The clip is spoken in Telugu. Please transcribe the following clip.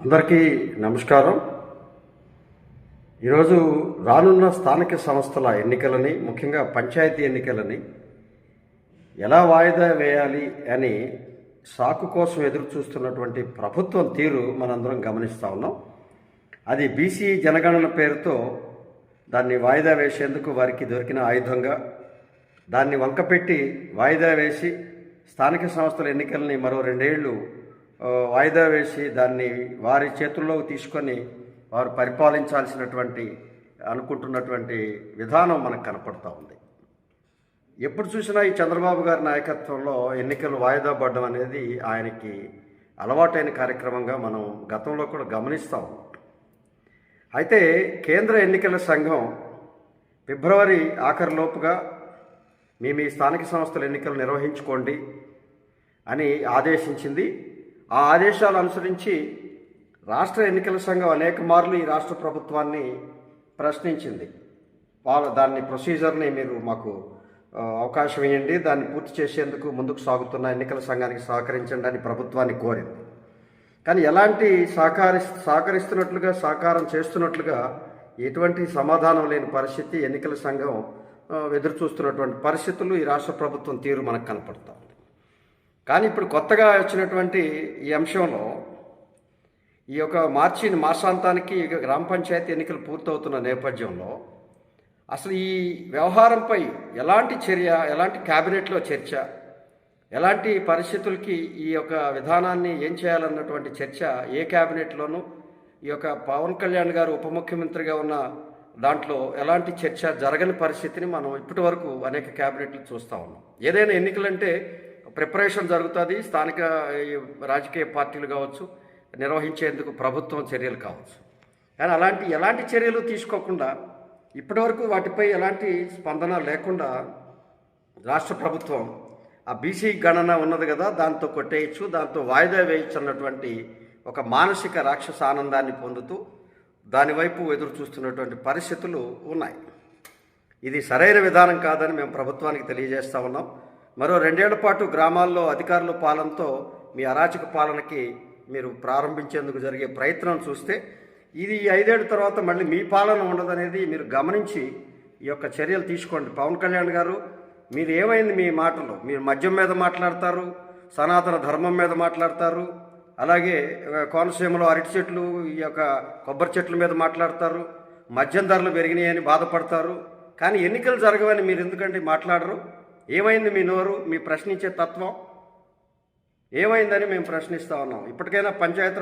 అందరికీ నమస్కారం. ఈరోజు రానున్న స్థానిక సంస్థల ఎన్నికలని, ముఖ్యంగా పంచాయతీ ఎన్నికలని ఎలా వాయిదా వేయాలి అని సాకు కోసం ఎదురు చూస్తున్నటువంటి ప్రభుత్వం తీరు మనందరం గమనిస్తూ ఉన్నాం. అది బీసీ జనగణన పేరుతో దాన్ని వాయిదా వేసేందుకు వారికి దొరికిన ఆయుధంగా దాన్ని వంకపెట్టి వాయిదా వేసి స్థానిక సంస్థల ఎన్నికలని మరో 2 ఏళ్ళు వాయిదా వేసి దాన్ని వారి చేతుల్లోకి తీసుకొని వారు పరిపాలించాల్సినటువంటి అనుకుంటున్నటువంటి విధానం మనకు కనపడుతూ ఉంది. ఎప్పుడు చూసినా ఈ చంద్రబాబు గారి నాయకత్వంలో ఎన్నికలు వాయిదా పడడం అనేది ఆయనకి అలవాటైన కార్యక్రమంగా మనం గతంలో కూడా గమనిస్తూ ఉన్నాం. అయితే కేంద్ర ఎన్నికల సంఘం ఫిబ్రవరి ఆఖరిలోపుగా మీ స్థానిక సంస్థల ఎన్నికలు నిర్వహించుకోండి అని ఆదేశించింది. ఆ ఆదేశాలు అనుసరించి రాష్ట్ర ఎన్నికల సంఘం అనేక మార్లు ఈ రాష్ట్ర ప్రభుత్వాన్ని ప్రశ్నించింది. దాన్ని ప్రొసీజర్ని మీరు మాకు అవకాశం ఇవ్వండి, దాన్ని పూర్తి చేసేందుకు ముందుకు సాగుతున్న ఎన్నికల సంఘానికి సహకరించండి అని ప్రభుత్వాన్ని కోరింది. కానీ ఎలాంటి సహకరిస్తున్నట్లుగా సహకారం చేస్తున్నట్లుగా ఎటువంటి సమాధానం లేని పరిస్థితి, ఎన్నికల సంఘం ఎదురు చూస్తున్నటువంటి పరిస్థితులు ఈ రాష్ట్ర ప్రభుత్వం తీరు మనకు కనపడుతుంది. కానీ ఇప్పుడు కొత్తగా వచ్చినటువంటి ఈ అంశంలో ఈ యొక్క మార్చి మాసాంతానికి గ్రామ పంచాయతీ ఎన్నికలు పూర్తవుతున్న నేపథ్యంలో అసలు ఈ వ్యవహారంపై ఎలాంటి చర్య, ఎలాంటి క్యాబినెట్లో చర్చ, ఎలాంటి పరిస్థితులకి ఈ యొక్క విధానాన్ని ఏం చేయాలన్నటువంటి చర్చ ఏ క్యాబినెట్లోనూ ఈ యొక్క పవన్ కళ్యాణ్ గారు ఉప ముఖ్యమంత్రిగా ఉన్న దాంట్లో ఎలాంటి చర్చ జరగని పరిస్థితిని మనం ఇప్పటి వరకు అనేక క్యాబినెట్లు చూస్తూ ఉన్నాం. ఏదైనా ఎన్నికలంటే ప్రిపరేషన్ జరుగుతుంది, స్థానిక రాజకీయ పార్టీలు కావచ్చు, నిర్వహించేందుకు ప్రభుత్వం చర్యలు కావచ్చు. కానీ ఎలాంటి చర్యలు తీసుకోకుండా ఇప్పటివరకు వాటిపై ఎలాంటి స్పందన లేకుండా రాష్ట్ర ప్రభుత్వం ఆ బీసీ గణన ఉన్నది కదా, దాంతో కొట్టేయచ్చు, దాంతో వాయిదా వేయచ్చు అన్నటువంటి ఒక మానసిక రాక్షస ఆనందాన్ని పొందుతూ దానివైపు ఎదురు చూస్తున్నటువంటి పరిస్థితులు ఉన్నాయి. ఇది సరైన విధానం కాదని మేము ప్రభుత్వానికి తెలియజేస్తూ ఉన్నాం. మరో 2 ఏళ్ల పాటు గ్రామాల్లో అధికారుల పాలనతో మీ అరాచక పాలనకి మీరు ప్రారంభించేందుకు జరిగే ప్రయత్నం చూస్తే ఇది 5 ఏళ్ల తర్వాత మళ్ళీ మీ పాలన ఉండదనేది మీరు గమనించి ఈ యొక్క చర్యలు తీసుకోండి. పవన్ కళ్యాణ్ గారు, మీరు ఏమైంది మీ మాటలు? మీరు మద్యం మీద మాట్లాడతారు, సనాతన ధర్మం మీద మాట్లాడతారు, అలాగే కోనసీమలో అరటి చెట్లు, ఈ యొక్క కొబ్బరి చెట్ల మీద మాట్లాడతారు, మద్యం ధరలు పెరిగినాయని బాధపడతారు. కానీ ఎన్నికలు జరగవని మీరు ఎందుకంటే మాట్లాడరు? ఏమైంది మీ నోరు? మీ ప్రశ్నించే తత్వం ఏమైందని మేము ప్రశ్నిస్తూ ఉన్నాం. ఇప్పటికైనా పంచాయతీ